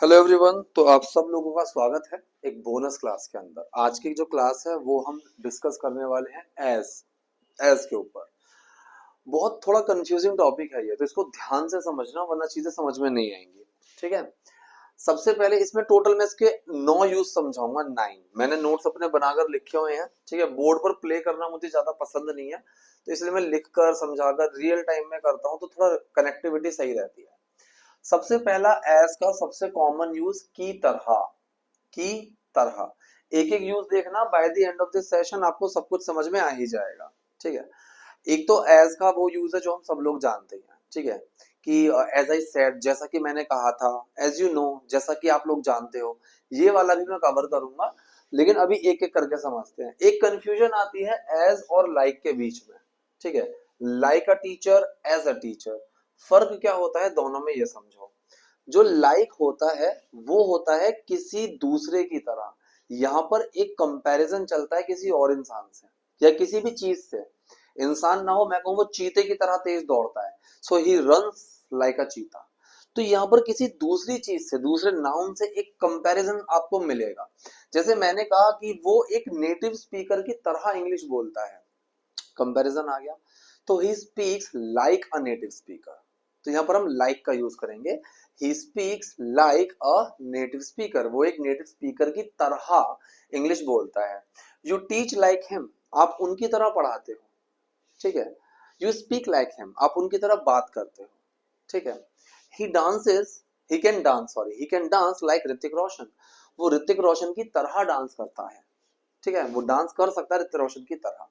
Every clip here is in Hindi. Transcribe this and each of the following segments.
Hello everyone. तो आप सब लोगों का स्वागत है एक बोनस क्लास के अंदर। आज की जो क्लास है वो हम डिस्कस करने वाले हैं एज के ऊपर। बहुत थोड़ा कंफ्यूजिंग टॉपिक है ये, तो इसको ध्यान से समझना वरना चीजें समझ में नहीं आएंगी। ठीक है। सबसे पहले इसमें टोटल मैं इसके 9 यूज समझाऊंगा। 9 मैंने नोट्स अपने बनाकर लिखे हुए हैं। ठीक है। बोर्ड पर प्ले करना मुझे ज्यादा पसंद नहीं है, तो इसलिए मैं लिखकर समझाकर रियल टाइम में करता हूँ, तो थोड़ा कनेक्टिविटी सही रहती है। सबसे पहला एज का सबसे कॉमन यूज की तरह। एक एक यूज देखना, by the end of this session आपको सब कुछ समझ में आ ही जाएगा। ठीक है। एक तो एज का वो यूज है जो हम सब लोग जानते हैं। ठीक है। कि एज आई सेड, जैसा कि मैंने कहा था। एज यू नो, जैसा कि आप लोग जानते हो। ये वाला भी मैं कवर करूंगा, लेकिन अभी एक एक करके समझते हैं। एक कंफ्यूजन आती है एज और लाइक के बीच में। ठीक है। Like a teacher, as a teacher, फर्क क्या होता है दोनों में, ये समझो। जो लाइक होता है वो होता है किसी दूसरे की तरह। यहाँ पर एक कंपैरिजन चलता है किसी और इंसान से या किसी भी चीज से। इंसान ना हो, मैं कहूँ वो चीते की तरह तेज दौड़ता है, सो ही रन्स लाइक अ चीता। तो यहाँ पर किसी दूसरी चीज से, दूसरे नाउन से एक कंपैरिजन आपको मिलेगा। जैसे मैंने कहा कि वो एक नेटिव स्पीकर की तरह इंग्लिश बोलता है, कंपैरिजन आ गया। तो he speaks like a native speaker, तो यहां पर हम लाइक का यूज करेंगे। He speaks like a native speaker, वो एक नेटिव स्पीकर की तरह इंग्लिश बोलता है। यू टीच लाइक हिम, आप उनकी तरह पढ़ाते हो। ठीक है। यू स्पीक लाइक हिम, आप उनकी तरह बात करते हो। ठीक है। He dances, he can dance like Hrithik Roshan, वो ऋतिक रोशन की तरह डांस करता है। ठीक है। वो डांस कर सकता है ऋतिक रोशन की तरह।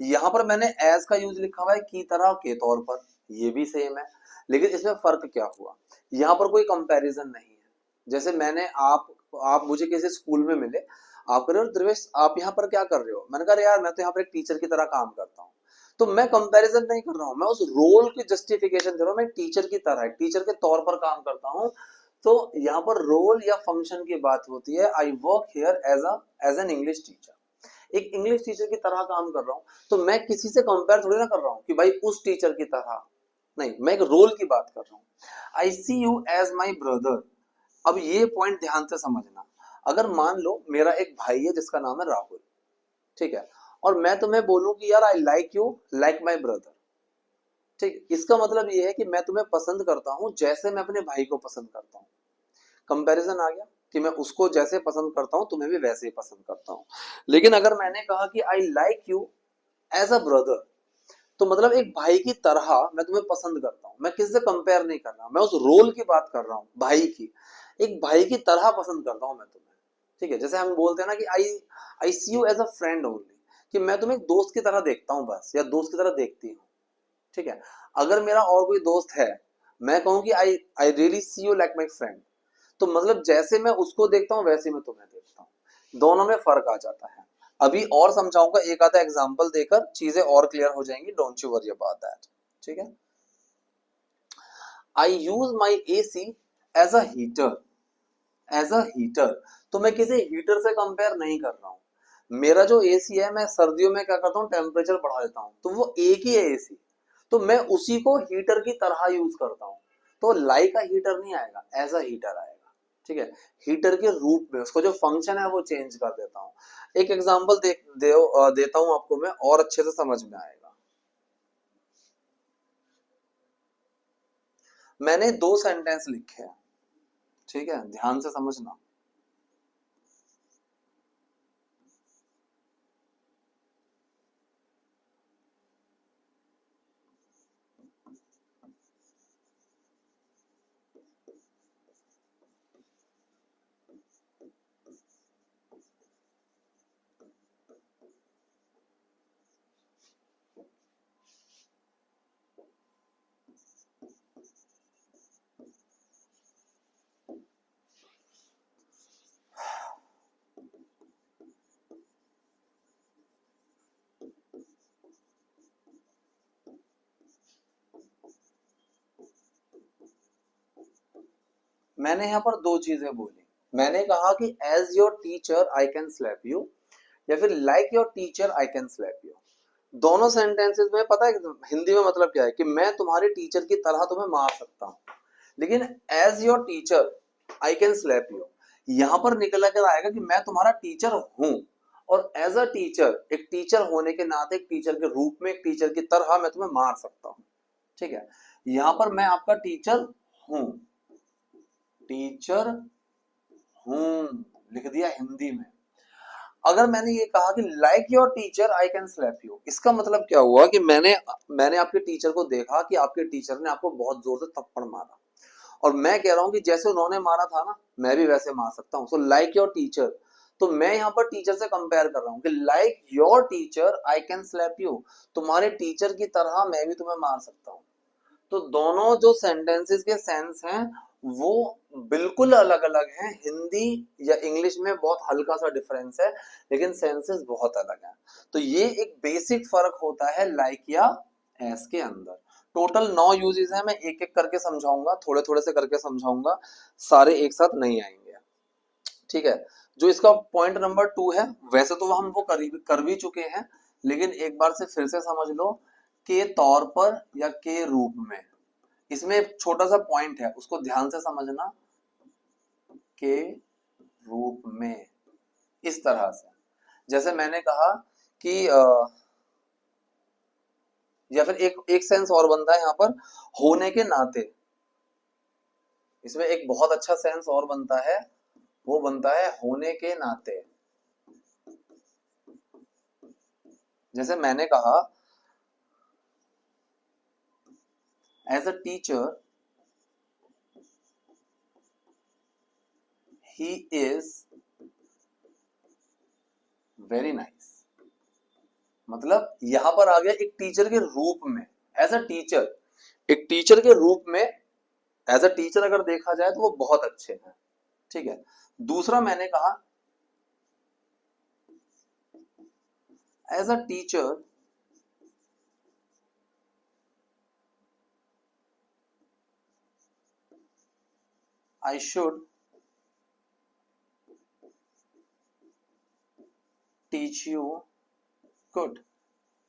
यहाँ पर मैंने एज का यूज लिखा हुआ है की तरह के तौर पर, ये भी सेम है। लेकिन इसमें फर्क क्या हुआ, यहाँ पर कोई कंपैरिजन नहीं है। जैसे मैंने आप मुझे किसी स्कूल में मिले, आप कह रहे हो ध्रुवेश आप यहाँ पर क्या कर रहे हो, मैंने कहा यार मैं तो यहाँ पर एक टीचर की तरह काम करता हूँ। तो मैं कंपैरिजन नहीं कर रहा हूँ, मैं उस रोल की जस्टिफिकेशन दे रहा हूँ। मैं टीचर की तरह, टीचर के तौर पर काम करता हूँ। तो यहाँ पर रोल या फंक्शन की बात होती है। I work here as an English teacher, एक इंग्लिश टीचर की तरह काम कर रहा हूँ। तो मैं किसी से कंपेयर थोड़ी ना कर रहा हूँ कि भाई उस टीचर की तरह, नहीं, मैं एक रोल की बात कर रहा हूँ। आई see you as my brother. अब ये पॉइंट ध्यान से समझना। अगर मान लो मेरा एक भाई है जिसका नाम है राहुल, ठीक है, और मैं तुम्हें बोलूं कि यार आई like you like my brother, ठीक, इसका मतलब ये है कि मैं तुम्हें पसंद करता हूं जैसे मैं अपने भाई को पसंद करता हूं। कंपैरिजन आ गया कि मैं उसको जैसे पसंद करता हूं तुम्हें भी वैसे ही पसंद करता हूं। लेकिन अगर मैंने कहा कि I like you as a brother, तो मतलब एक भाई की तरह मैं तुम्हें पसंद करता हूँ। मैं किसी से कंपेयर नहीं कर रहा, मैं उस रोल की बात कर रहा हूँ, भाई की। एक भाई की तरह पसंद करता हूँ मैं तुम्हें। ठीक है। जैसे हम बोलते हैं ना कि I I see you as a friend only, कि मैं तुम्हें एक दोस्त की तरह देखता हूँ बस, या दोस्त की तरह देखती हूँ। ठीक है। अगर मेरा और कोई दोस्त है, मैं कहूँ कि I I really see you like my friend, तो मतलब जैसे मैं उसको देखता हूँ वैसे मैं तुम्हें देखता हूँ। दोनों में फर्क आ जाता है। अभी और समझाऊंगा, एक आधा एग्जांपल देकर चीजें और क्लियर हो जाएंगी। Don't you worry about that. ठीक है। I use my AC as a heater, as a heater, तो मैं किसी हीटर से कंपेयर नहीं कर रहा हूं। मेरा जो एसी है, मैं सर्दियों में क्या करता हूँ, टेम्परेचर बढ़ा देता हूँ, तो वो एक ही है एसी, तो मैं उसी को हीटर की तरह यूज करता हूँ। तो लाइक अ हीटर नहीं आएगा, एज अ हीटर आएगा। ठीक है। हीटर के रूप में उसको जो फंक्शन है वो चेंज कर देता हूँ। एक एग्जांपल देता हूँ आपको मैं, और अच्छे से समझ में आएगा। मैंने 2 सेंटेंस लिखे हैं। ठीक है, ध्यान से समझना। मैंने यहाँ पर 2 चीजें बोली। मैंने कहा कि as your teacher I can slap you, या फिर like your teacher I can slap you. दोनों सेंटेंसेस में पता है हिंदी में मतलब क्या है, कि मैं तुम्हारे टीचर की तरह तुम्हें मार सकता हूँ। लेकिन as your teacher I can slap you, यहां पर निकल कर आएगा कि मैं तुम्हारा टीचर हूं, और एज अ टीचर, एक टीचर होने के नाते, एक टीचर के रूप में, एक टीचर की तरह मैं तुम्हें मार सकता हूं। ठीक है, यहां पर मैं आपका टीचर हूं, टीचर हूं लिख दिया हिंदी में। अगर मैंने ये कहा कि like your teacher I can slap you, इसका मतलब क्या हुआ कि मैंने आपके टीचर को देखा कि आपके टीचर ने आपको बहुत जोर से थप्पड़ मारा, और मैं कह रहा हूं कि जैसे उन्होंने मारा था ना, मैं भी वैसे मार सकता हूं। सो लाइक योर टीचर, तो मैं यहाँ पर टीचर से कंपेयर कर रहा हूँ कि like your teacher I can slap you, तुम्हारे टीचर की तरह मैं भी तुम्हें मार सकता हूँ। तो दोनों जो सेंटेंसेस के सेंस हैं वो बिल्कुल अलग अलग हैं। हिंदी या इंग्लिश में बहुत हल्का सा डिफरेंस है, लेकिन सेंसेस बहुत अलग हैं। तो ये एक बेसिक फर्क होता है लाइक या एस के अंदर। टोटल 9 यूजेस हैं, मैं एक एक करके समझाऊंगा, थोड़े थोड़े से करके समझाऊंगा, सारे एक साथ नहीं आएंगे। ठीक है, जो इसका पॉइंट नंबर 2 है, वैसे तो हम वो कर भी चुके हैं, लेकिन एक बार से फिर से समझ लो, के तौर पर या के रूप में। इसमें एक छोटा सा पॉइंट है, उसको ध्यान से समझना, के रूप में, इस तरह से। जैसे मैंने कहा कि या फिर एक एक सेंस और बनता है यहाँ पर, होने के नाते। इसमें एक बहुत अच्छा सेंस और बनता है, वो बनता है होने के नाते। जैसे मैंने कहा as a teacher he is very nice, मतलब यहां पर आ गया एक टीचर के रूप में, एज अ टीचर, एक टीचर के रूप में, एज अ टीचर अगर देखा जाए तो वो बहुत अच्छे हैं। ठीक है, दूसरा मैंने कहा as a teacher I should teach you good.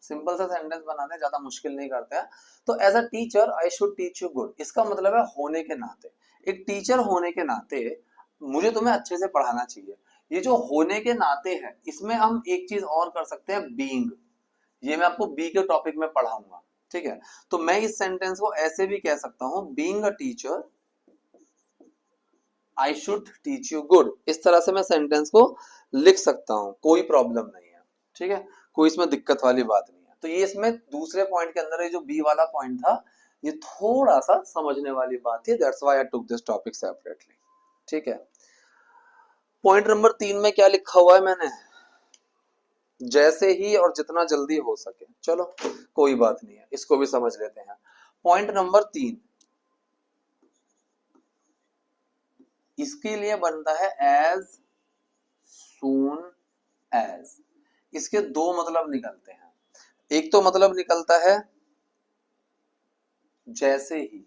Simple सा सेंटेंस बनाते हैं, ज्यादा मुश्किल नहीं करते हैं। तो as a teacher I should teach you good, इसका मतलब है होने के नाते, एक टीचर होने के नाते मुझे तुम्हें अच्छे से पढ़ाना चाहिए। ये जो होने के नाते है, इसमें हम एक चीज और कर सकते हैं, बीइंग। ये मैं आपको बी के टॉपिक में पढ़ाऊंगा। ठीक है, तो मैं इस सेंटेंस को ऐसे भी कह सकता हूं, being a teacher I should teach you good. इस तरह से मैं सेंटेंस को लिख सकता हूं, कोई प्रॉब्लम नहीं है। ठीक है, कोई इसमें दिक्कत वाली बात नहीं है। तो ये इसमें दूसरे पॉइंट के अंदर ये जो बी वाला पॉइंट था, ये थोड़ा सा समझने वाली बात है, that's why I took this topic separately. ठीक है, पॉइंट नंबर 3 में क्या लिखा हुआ है मैंने, जैसे ही और जितना जल्दी हो सके। चलो कोई बात नहीं है, इसको भी समझ लेते हैं। पॉइंट नंबर 3, इसके लिए बनता है एज सून एज। इसके दो मतलब निकलते हैं, एक तो मतलब निकलता है जैसे ही,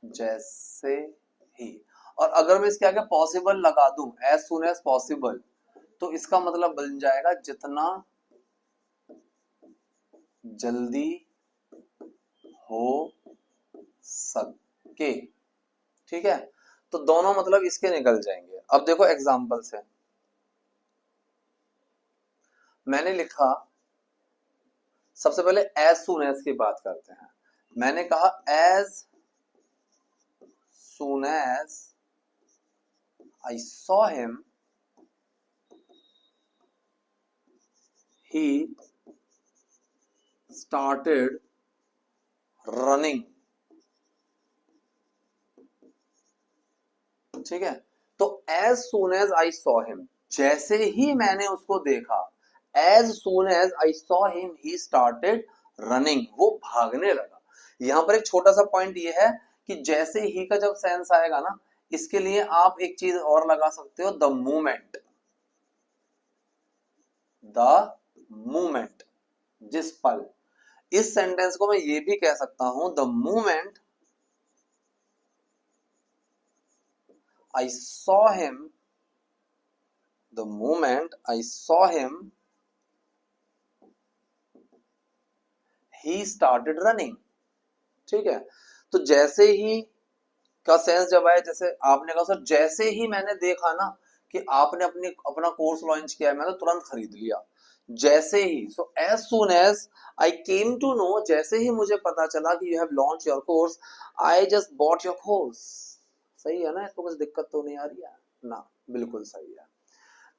जैसे ही, और अगर मैं इसके आगे पॉसिबल लगा दूं, एज सुन एज पॉसिबल, तो इसका मतलब बन जाएगा जितना जल्दी हो सके। ठीक है, तो दोनों मतलब इसके निकल जाएंगे। अब देखो एग्जांपल से, मैंने लिखा, सबसे पहले एज सुन एज की बात करते हैं। मैंने कहा as soon as I saw him, he started running। ठीक है, तो as soon as I saw him, जैसे ही मैंने उसको देखा, as soon as I saw him he started running, वो भागने लगा। यहां पर एक छोटा सा पॉइंट ये है कि जैसे ही का जब सेंस आएगा ना, इसके लिए आप एक चीज और लगा सकते हो, द मूवमेंट, द मूवमेंट, जिस पल। इस सेंटेंस को मैं ये भी कह सकता हूं, the movement I saw him, the movement I saw him he started running. ठीक है, तो जैसे ही का सेंस जब आया, जैसे आपने कहा सर जैसे ही मैंने देखा ना कि आपने अपना कोर्स लॉन्च किया है, मैंने तो तुरंत खरीद लिया, जैसे ही, so as soon as I came to know, जैसे ही मुझे पता चला कि you have launch your course, I just bought your course. सही है ना, इसको कुछ दिक्कत तो नहीं आ रही है ना, बिल्कुल सही है।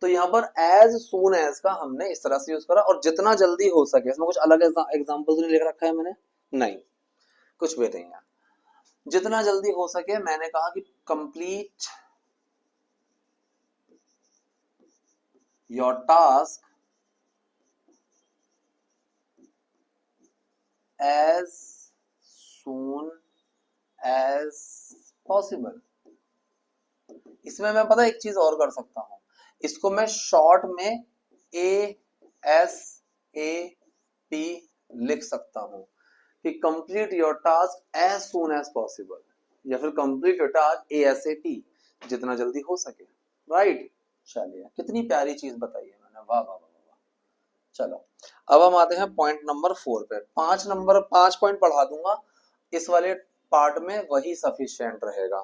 तो यहाँ पर एज सून एज का हमने इस तरह से यूज करा, और जितना जल्दी हो सके, इसमें कुछ अलग एग्जाम्पल नहीं लिख रखा है मैंने, नहीं, कुछ भी नहीं है, जितना जल्दी हो सके मैंने कहा कि complete your task as soon as possible. इसमें मैं पता एक चीज और कर सकता हूं, इसको मैं शॉर्ट में ASAP लिख सकता हूं कि complete your task as soon as possible, या फिर कंप्लीट योर टास्क ASAP, जितना जल्दी हो सके, राइट। चलिए, कितनी प्यारी चीज बताई है मैंने, वाह वाह वाह वाह। चलो, अब हम आते हैं पॉइंट नंबर 4 पे। 5 पॉइंट पढ़ा दूंगा इस वाले पार्ट में, वही सफिशिएंट रहेगा।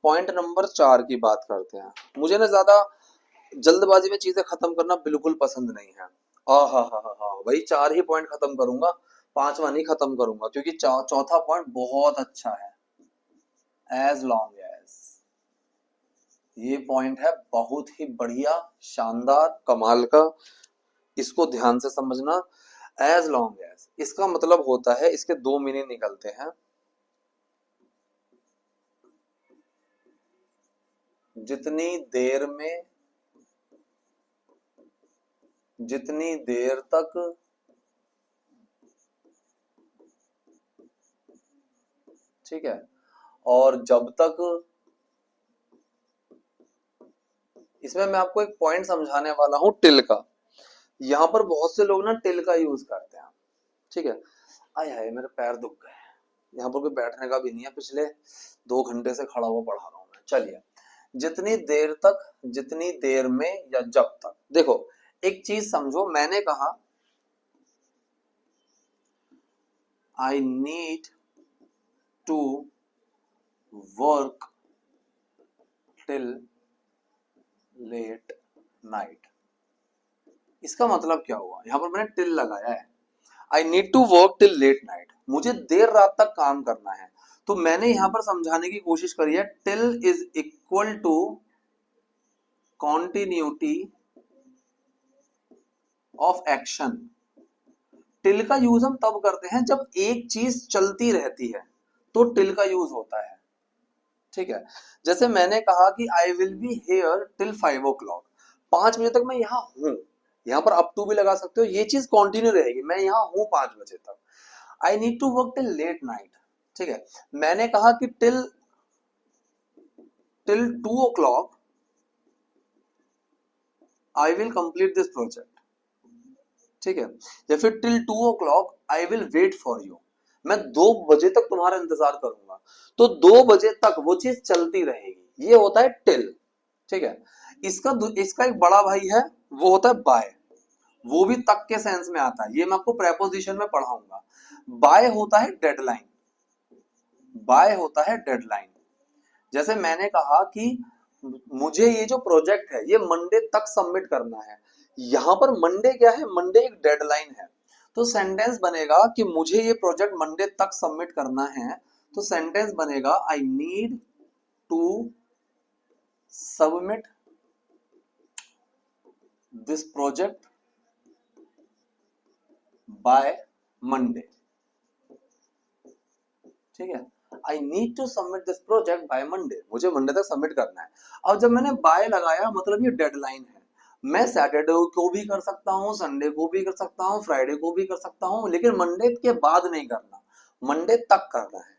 पॉइंट नंबर 4 की बात करते हैं। मुझे ना ज्यादा जल्दबाजी में चीजें खत्म करना बिल्कुल पसंद नहीं है। हा वही 4 ही पॉइंट खत्म करूंगा, 5वां नहीं खत्म करूंगा, क्योंकि चौथा पॉइंट बहुत अच्छा है। एज लॉन्ग एज, ये पॉइंट है बहुत ही बढ़िया, शानदार, कमाल का, इसको ध्यान से समझना। एज लॉन्ग एज, इसका मतलब होता है, इसके 2 मीनिंग निकलते हैं। जितनी देर तक ठीक है, और जब तक, इसमें मैं आपको एक पॉइंट समझाने वाला हूं टिल का। यहां पर बहुत से लोग ना टिल का यूज करते हैं, ठीक है। आय हाय मेरे पैर दुख गए, यहाँ पर कोई बैठने का भी नहीं है, पिछले 2 घंटे से खड़ा हुआ पढ़ा रहा हूं मैं। चलिए, जितनी देर तक, जितनी देर में, या जब तक। देखो एक चीज समझो, मैंने कहा I need to work till late night. इसका मतलब क्या हुआ, यहां पर मैंने टिल लगाया है। I need to work till late night, मुझे देर रात तक काम करना है। तो मैंने यहां पर समझाने की कोशिश करी है, till is equal to continuity of action. Till का यूज हम तब करते हैं जब एक चीज चलती रहती है, तो टिल का यूज होता है, ठीक है। जैसे मैंने कहा कि I will be here till 5 o'clock, 5 बजे तक मैं यहाँ हूं, यहाँ पर अप टू भी लगा सकते हो, ये चीज कंटिन्यू रहेगी, मैं यहाँ हूं 5 बजे तक। I need to work till late night, ठीक है। मैंने कहा कि till 2 o'clock I will complete this project, ठीक है। या फिर till 2 o'clock I will wait for you, मैं 2 बजे तक तुम्हारा इंतजार करूंगा। तो 2 बजे तक वो चीज चलती रहेगी, ये होता है टिल, ठीक है। इसका एक बड़ा भाई है, वो होता है बाय, वो भी तक के सेंस में आता है, ये मैं आपको प्रेपोजिशन में पढ़ाऊंगा। बाय होता है डेडलाइन, बाय होता है डेडलाइन। जैसे मैंने कहा कि मुझे ये जो प्रोजेक्ट है ये मंडे तक सबमिट करना है, यहां पर मंडे क्या है, मंडे एक डेडलाइन है। तो सेंटेंस बनेगा कि मुझे ये प्रोजेक्ट मंडे तक सबमिट करना है, तो सेंटेंस बनेगा I need to submit this project by Monday, ठीक है। I need to submit this project by Monday, मुझे मंडे तक सबमिट करना है। अब जब मैंने बाय लगाया, मतलब ये डेडलाइन है, मैं सैटरडे को भी कर सकता हूँ, संडे को भी कर सकता हूँ, फ्राइडे को भी कर सकता हूँ, लेकिन मंडे के बाद नहीं करना, मंडे तक करना है।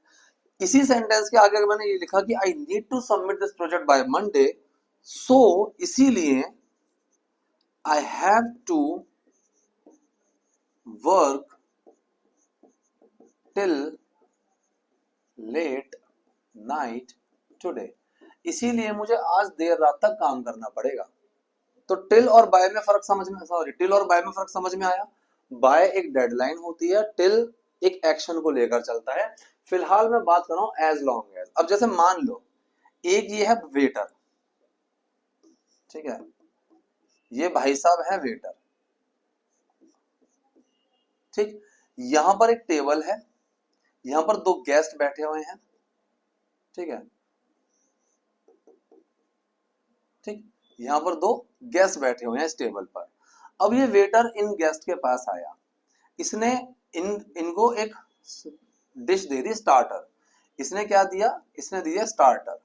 इसी सेंटेंस के आगे मैंने ये लिखा कि I need to submit this project by Monday, so इसीलिए I have to work till late night today, इसीलिए मुझे आज देर रात तक काम करना पड़ेगा। तो टिल और बाय में फर्क समझ में, सॉरी, टिल और बाय में फर्क समझ में आया। बाय एक डेडलाइन होती है, टिल एक एक्शन को लेकर चलता है। फिलहाल मैं बात कर रहा हूं एज लॉन्ग एज। अब जैसे मान लो एक ये है वेटर, ठीक है, ये भाई साहब है वेटर, ठीक। यहां पर एक टेबल है, यहां पर दो गेस्ट बैठे हुए हैं, ठीक है, ठीक। यहां पर दो गेस्ट बैठे हुए हैं इस टेबल पर। अब ये वेटर इन गेस्ट के पास आया, इसने इन इनको एक डिश दे दी स्टार्टर। इसने क्या दिया, इसने दिया स्टार्टर,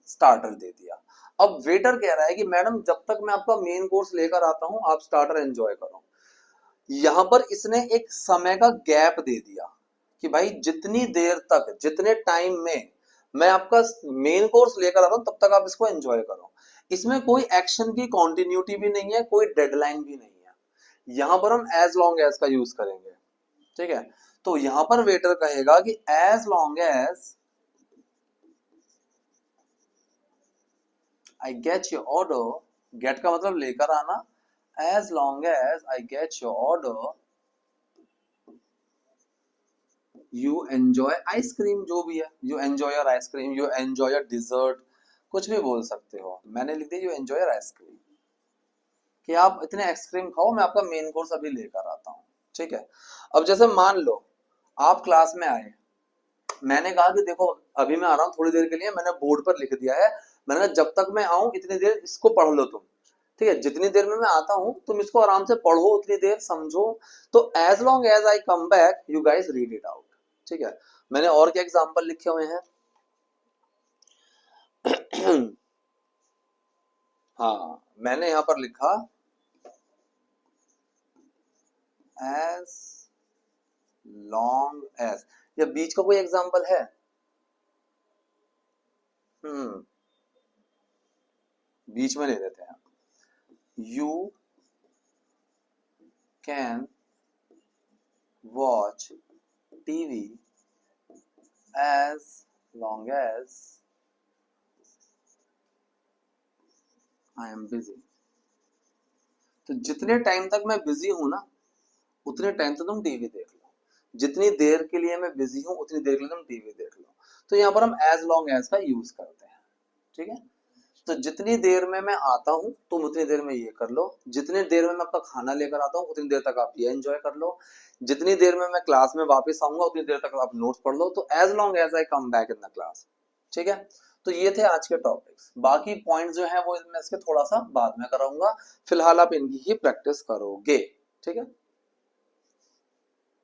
स्टार्टर दे दिया। अब वेटर कह रहा है कि मैडम जब तक मैं आपका मेन कोर्स लेकर आता हूं आप स्टार्टर एंजॉय करो। यहां पर इसने एक समय का गैप दे दिया कि भाई जितनी देर तक, जितने टाइम में मैं आपका मेन कोर्स लेकर आता हूं तब तक आप इसको एंजॉय करो। इसमें कोई एक्शन की कॉन्टिन्यूटी भी नहीं है, कोई डेडलाइन भी नहीं है। यहां पर हम एज लॉन्ग एज का यूज करेंगे, ठीक है। तो यहां पर वेटर कहेगा कि as long as I get your order, get का मतलब लेकर आना, as long as I get your order you enjoy ice cream, जो भी है, you enjoy your ice cream, you enjoy your dessert, कुछ भी बोल सकते हो। मैंने लिख दिया यू एंजॉय योर आइसक्रीम, कि आप इतने आइसक्रीम खाओ, मैं आपका मेन कोर्स अभी लेकर आता हूँ, ठीक है। अब जैसे मान लो आप क्लास में आए, मैंने कहा कि देखो अभी मैं आ रहा हूँ थोड़ी देर के लिए, मैंने बोर्ड पर लिख दिया है, मैंने कहा जब तक मैं आऊं इतनी देर इसको पढ़ लो तुम, ठीक है। जितनी देर में मैं आता हूं तुम इसको आराम से पढ़ो, उतनी देर समझो। तो as long as I come back you guys read it out, ठीक है। मैंने और क्या एग्जांपल लिखे हुए हैं हाँ, मैंने यहां पर लिखा एज लॉन्ग एज, या बीच का कोई एग्जांपल है? हम्म, बीच में ले लेते हैं। You can watch TV as long as I am busy. तो जितने टाइम तक मैं बिजी हूं ना उतने टाइम तक तुम टीवी देख लो, जितनी देर के लिए मैं बिजी हूं उतनी देर के लिए तुम टीवी देख लो। तो यहाँ पर हम एज लॉन्ग एज का यूज करते हैं, ठीक है। तो जितनी देर में मैं आता हूँ तुम उतनी देर में ये कर लो, जितनी देर में मैं आपका खाना लेकर आता हूँ उतनी देर तक आप ये एंजॉय कर लो, जितनी देर में मैं क्लास में वापस आऊंगा उतनी देर तक आप नोट्स पढ़ लो। तो as long as I come back in the class, ठीक है। तो ये थे आज के टॉपिक्स, बाकी पॉइंट जो है वो मैं इसके थोड़ा सा बाद में कराऊंगा, फिलहाल आप इनकी ही प्रैक्टिस करोगे, ठीक है।